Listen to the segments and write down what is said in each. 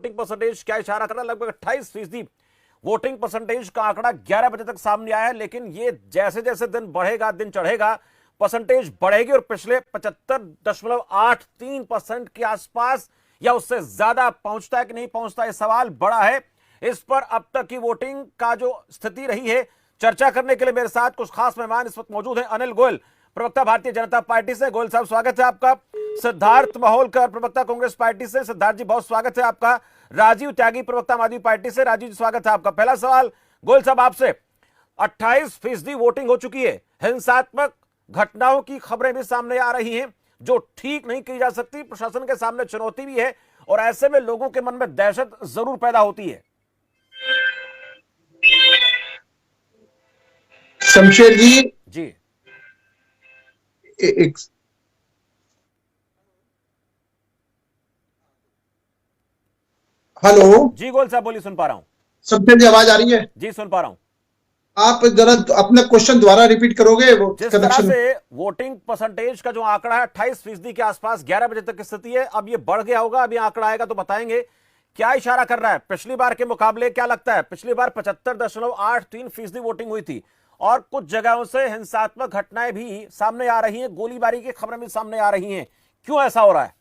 Voting percentage क्या इशारा कर रहा है? लगभग 28% वोटिंग परसेंटेज का आंकड़ा 11 बजे तक सामने आया है, लेकिन ये जैसे जैसे दिन बढ़ेगा, दिन चढ़ेगा, परसेंटेज बढ़ेगी और पिछले 75.83% के आसपास या उससे ज्यादा पहुंचता है कि नहीं पहुंचता, यह सवाल बड़ा है। इस पर अब तक की वोटिंग का जो स्थिति रही है, चर्चा करने के लिए मेरे साथ कुछ खास मेहमान इस वक्त मौजूद हैं। अनिल गोयल, प्रवक्ता भारतीय जनता पार्टी से। गोयल साहब स्वागत है आपका। सिद्धार्थ माहौलकर, प्रवक्ता कांग्रेस पार्टी से। सिद्धार्थ जी बहुत स्वागत है आपका। राजीव त्यागी, प्रवक्ता आम आदमी पार्टी से। राजीव जी स्वागत है आपका। पहला सवाल गोयल साहब आपसे, 28% वोटिंग हो चुकी है, हिंसात्मक घटनाओं की खबरें भी सामने आ रही हैं जो ठीक नहीं की जा सकती, प्रशासन के सामने चुनौती भी है और ऐसे में लोगों के मन में दहशत जरूर पैदा होती है। शमशेर जी एक हेलो जी गोयल साहब बोलिए, सुन पा रहा हूं। शमशेर जी आवाज आ रही है? जी सुन पा रहा हूं। आप जरा अपना क्वेश्चन दोबारा रिपीट करोगे? वो जिस तरह से वोटिंग परसेंटेज का जो आंकड़ा है 28% के आसपास 11 बजे तक की स्थिति है, अब ये बढ़ गया होगा, अभी आंकड़ा आएगा तो बताएंगे। क्या इशारा कर रहा है पिछली बार के मुकाबले? क्या लगता है? पिछली बार 75.83% वोटिंग हुई थी और कुछ जगहों से हिंसात्मक घटनाएं भी सामने आ रही हैं, गोलीबारी की खबरें भी सामने आ रही हैं। क्यों ऐसा हो रहा है?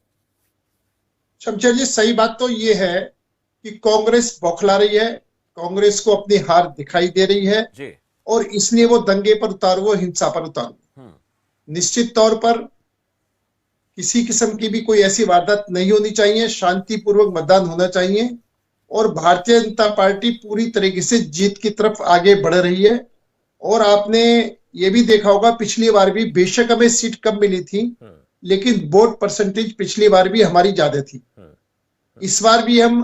शमशेर जी सही बात तो ये है कि कांग्रेस बौखला रही है, कांग्रेस को अपनी हार दिखाई दे रही है जी। और इसलिए वो दंगे पर उतारू, वो हिंसा पर उतारू। निश्चित तौर पर किसी किस्म की भी कोई ऐसी वारदात नहीं होनी चाहिए, शांतिपूर्वक मतदान होना चाहिए और भारतीय जनता पार्टी पूरी तरीके से जीत की तरफ आगे बढ़ रही है। और आपने ये भी देखा होगा पिछली बार भी बेशक हमें सीट कम मिली थी, लेकिन वोट परसेंटेज पिछली बार भी हमारी ज्यादा थी। इस बार भी हम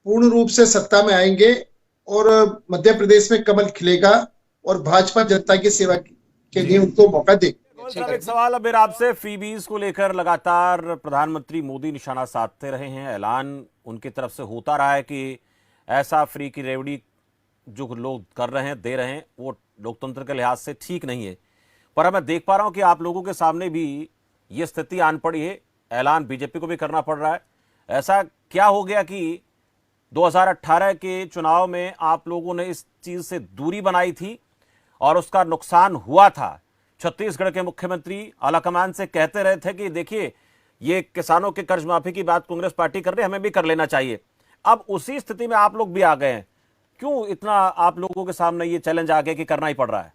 पूर्ण रूप से सत्ता में आएंगे और मध्य प्रदेश में कमल खिलेगा और भाजपा जनता की सेवा के लिए उनको मौका देगी। एक सवाल अब मेरा आपसे, फ्रीबीज को लेकर लगातार प्रधानमंत्री मोदी निशाना साधते रहे हैं, ऐलान उनकी तरफ से होता रहा है कि ऐसा फ्री की रेवड़ी जो लोग कर रहे हैं, दे रहे हैं, वो लोकतंत्र के लिहाज से ठीक नहीं है। पर अब मैं देख पा रहा हूं कि आप लोगों के सामने भी ये स्थिति आन पड़ी है, ऐलान बीजेपी को भी करना पड़ रहा है। ऐसा क्या हो गया कि 2018 के चुनाव में आप लोगों ने इस चीज से दूरी बनाई थी और उसका नुकसान हुआ था? छत्तीसगढ़ के मुख्यमंत्री आलाकमान से कहते रहे थे कि देखिए ये किसानों के कर्ज माफी की बात कांग्रेस पार्टी कर रही है, हमें भी कर लेना चाहिए। अब उसी स्थिति में आप लोग भी आ गए हैं, क्यों इतना आप लोगों के सामने ये चैलेंज आ गया कि करना ही पड़ रहा है?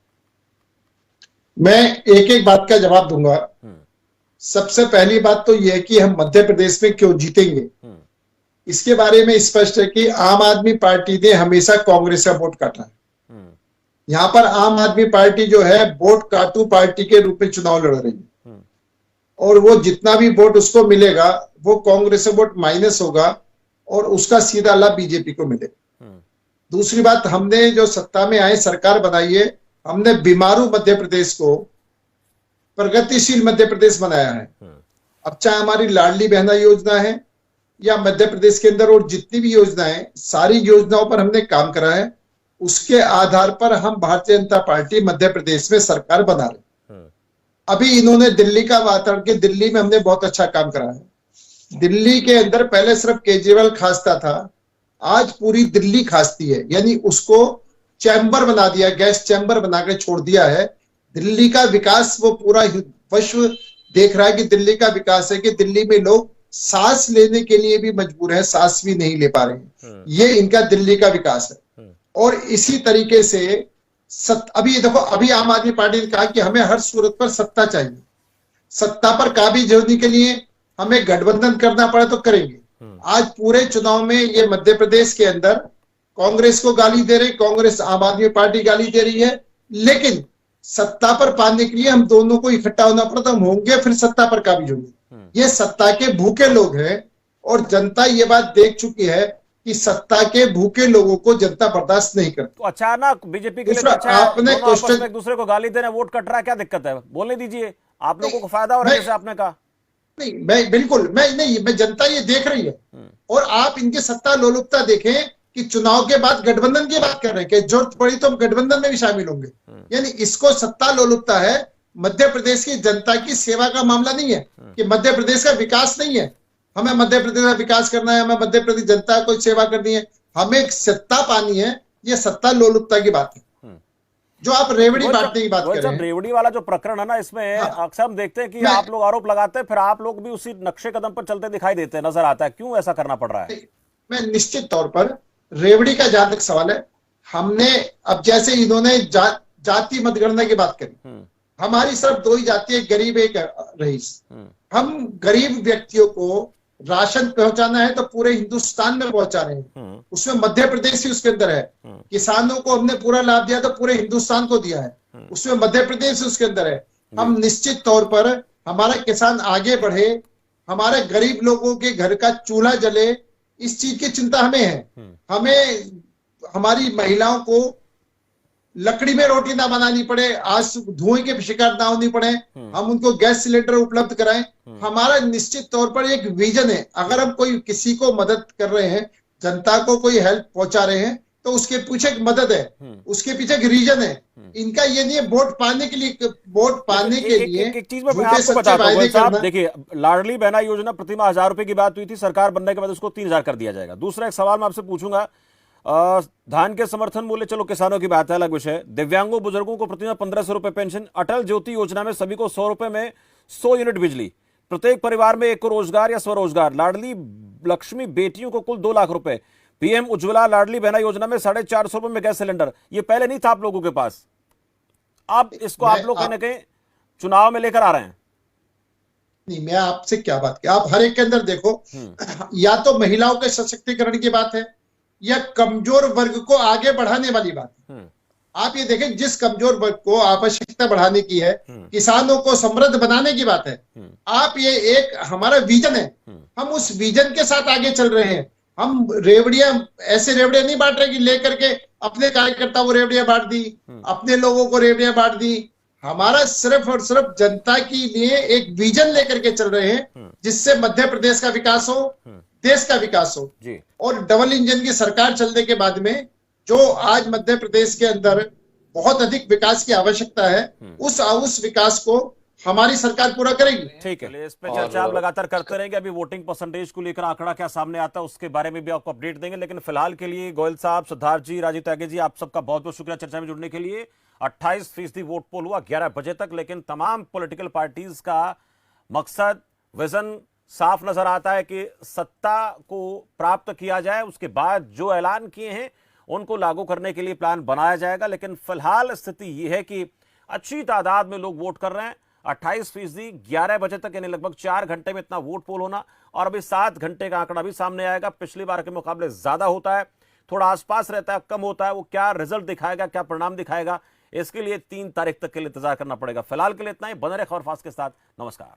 मैं एक एक बात का जवाब दूंगा। सबसे पहली बात तो यह है कि हम मध्य प्रदेश में क्यों जीतेंगे, इसके बारे में स्पष्ट है कि आम आदमी पार्टी ने हमेशा कांग्रेस का वोट काटा है। यहां पर आम आदमी पार्टी जो है वोट काटू पार्टी के रूप में चुनाव लड़ रही है और वो जितना भी वोट उसको मिलेगा वो कांग्रेस से वोट माइनस होगा और उसका सीधा लाभ बीजेपी को मिलेगा। दूसरी बात, हमने जो सत्ता में आए, सरकार बनाई है, हमने बीमारू मध्य प्रदेश को प्रगतिशील मध्य प्रदेश बनाया है। अब चाहे हमारी लाडली बहना योजना है या मध्य प्रदेश के अंदर और जितनी भी योजनाएं, सारी योजनाओं पर हमने काम करा है। उसके आधार पर हम भारतीय जनता पार्टी मध्य प्रदेश में सरकार बना रहे। अभी इन्होंने दिल्ली का वातावरण के, दिल्ली में हमने बहुत अच्छा काम करा है। दिल्ली के अंदर पहले सिर्फ केजरीवाल खांसता था, आज पूरी दिल्ली खांसती है, यानी उसको चैम्बर बना दिया, गैस चैम्बर बनाकर छोड़ दिया है। दिल्ली का विकास वो पूरा विश्व देख रहा है कि दिल्ली का विकास है कि दिल्ली में लोग सांस लेने के लिए भी मजबूर है, सांस भी नहीं ले पा रहे हैं। ये इनका दिल्ली का विकास है। और इसी तरीके से अभी देखो, अभी आम आदमी पार्टी ने कहा कि हमें हर सूरत पर सत्ता चाहिए, सत्ता पर काबिज होने के लिए हमें गठबंधन करना पड़े तो करेंगे। आज पूरे चुनाव में ये मध्य प्रदेश के अंदर कांग्रेस को गाली दे रही, कांग्रेस आम आदमी पार्टी गाली दे रही है, लेकिन सत्ता पर पाने के लिए हम दोनों को इकट्ठा होना पड़ता, हम होंगे फिर सत्ता पर काबिज होंगे। ये सत्ता के भूखे लोग हैं और जनता ये बात देख चुकी है कि सत्ता के भूखे लोगों को जनता बर्दाश्त नहीं करती। तो अचानक बीजेपी के लिए अच्छा आपने क्वेश्चन एक दूसरे को गाली देना, वोट कट रहा है, क्या दिक्कत है? बोलने दीजिए, आप लोगों को फायदा हो रहा है जैसे आपने कहा। नहीं, मैं जनता ये देख रही है और आप इनकी सत्ता लोलुपता देखें कि चुनाव के बाद गठबंधन की बात कर रहे हैं कि जरूरत पड़ी तो हम गठबंधन में भी शामिल होंगे। यानी इसको सत्ता लोलुपता है, मध्य प्रदेश की जनता की सेवा का मामला नहीं है कि मध्य प्रदेश का विकास नहीं है। हमें मध्य प्रदेश का विकास करना है, हमें मध्य प्रदेश जनता को सेवा करनी है, हमें सत्ता पानी है, ये सत्ता लोलुपता की बात है। जो आप रेवड़ी बांटने की बात कर रहे हैं, रेवड़ी वाला जो प्रकरण है ना, इसमें अक्सर हम देखते हैं कि आप लोग आरोप लगाते हैं, फिर आप लोग भी उसी नक्शे कदम पर चलते दिखाई देते हैं, नजर आता है। क्यों ऐसा करना पड़ रहा है? मैं निश्चित तौर पर रेवड़ी का जहां तक सवाल है, हमने अब जैसे इन्होंने जाति मतगणना की बात करी, हमारी सिर्फ दो ही जाति है, गरीब एक रईस। हम गरीब व्यक्तियों को राशन पहुंचाना है तो पूरे हिंदुस्तान में पहुंचा रहे हैं, उसमें मध्य प्रदेश ही उसके अंदर है। किसानों को हमने पूरा लाभ दिया तो पूरे हिंदुस्तान को दिया है, उसमें मध्य प्रदेश उसके अंदर है। हम निश्चित तौर पर हमारा किसान आगे बढ़े, हमारे गरीब लोगों के घर का चूल्हा जले, इस चीज की चिंता हमें है। हमें हमारी महिलाओं को लकड़ी में रोटी ना बनानी पड़े, आज धुएं के शिकार ना होनी पड़े, हम उनको गैस सिलेंडर उपलब्ध कराएं। हमारा निश्चित तौर पर एक विजन है। अगर हम कोई किसी को मदद कर रहे हैं, जनता को कोई हेल्प पहुंचा रहे हैं, तो उसके पीछे एक मदद है, उसके पीछे एक रीजन है। इनका ये नहीं है वोट पाने के लिए, वोट पाने के लिए एक चीज मैं आपको बताता हूं साहब, देखिए लाडली बहना योजना प्रतिमाह 1000 रुपए की बात हुई थी, सरकार बनने के बाद उसको 3000 कर दिया जाएगा। दूसरा एक सवाल मैं आपसे पूछूंगा, धान के समर्थन मूल्य, चलो किसानों की बात है, अलग विषय। दिव्यांगों बुजुर्गों को प्रतिमाह 1500 रुपए पेंशन, अटल ज्योति योजना में सभी को 100 रुपए में 100 यूनिट बिजली, प्रत्येक परिवार में 1 को रोजगार या स्वरोजगार, लाडली लक्ष्मी बेटियों को कुल 2 लाख रुपए, पीएम उज्ज्वला लाडली बहना योजना में 450 रुपए में गैस सिलेंडर। ये पहले नहीं था आप लोगों के पास, अब इसको आप लोग कहीं ना कहीं चुनाव में लेकर आ रहे हैं। नहीं, मैं आपसे क्या बात की, आप हर एक के अंदर देखो, या तो महिलाओं के सशक्तिकरण की बात है या कमजोर वर्ग को आगे बढ़ाने वाली बात है। आप ये देखें, जिस कमजोर वर्ग को आवश्यकता बढ़ाने की है, किसानों को समृद्ध बनाने की बात है, आप ये एक हमारा विजन है, हम उस विजन के साथ आगे चल रहे हैं। हम रेवड़ियां, ऐसे रेवड़ियां नहीं बांट रहे कि लेकर के अपने कार्यकर्ता को रेवड़ियां बांट दी, अपने लोगों को रेवड़ियां बांट दी। हमारा सिर्फ और सिर्फ जनता के लिए एक विजन लेकर के चल रहे हैं, जिससे मध्य प्रदेश का विकास हो, देश का विकास हो जी। और डबल इंजन की सरकार चलने के बाद में जो आज मध्य प्रदेश के अंदर बहुत अधिक विकास की आवश्यकता है, उस विकास को हमारी सरकार पूरा करेगी। ठीक है, इस पे चर्चा आप लगातार करते रहेंगे। अभी वोटिंग परसेंटेज को लेकर आंकड़ा क्या सामने आता है उसके बारे में भी आपको अपडेट देंगे, लेकिन फिलहाल के लिए गोयल साहब, सिद्धार्थ जी, राजीव त्यागी जी, आप सबका बहुत बहुत शुक्रिया चर्चा में जुड़ने के लिए। 28% वोट पोल हुआ 11 बजे तक, लेकिन तमाम पॉलिटिकल पार्टीज का मकसद, विजन साफ नजर आता है कि सत्ता को प्राप्त किया जाए, उसके बाद जो ऐलान किए हैं उनको लागू करने के लिए प्लान बनाया जाएगा। लेकिन फिलहाल स्थिति यह है कि अच्छी तादाद में लोग वोट कर रहे हैं। 28% 11 बजे तक, यानी लगभग 4 घंटे में इतना वोट पोल होना, और अभी 7 घंटे का आंकड़ा भी सामने आएगा। पिछली बार के मुकाबले ज्यादा होता है, थोड़ा आसपास रहता है, कम होता है। वो क्या रिजल्ट दिखाएगा, क्या परिणाम दिखाएगा, इसके लिए 3 तारीख तक के लिए इंतजार करना पड़ेगा। फिलहाल के लिए इतना ही। बने रहे खबर फास्ट के साथ। नमस्कार।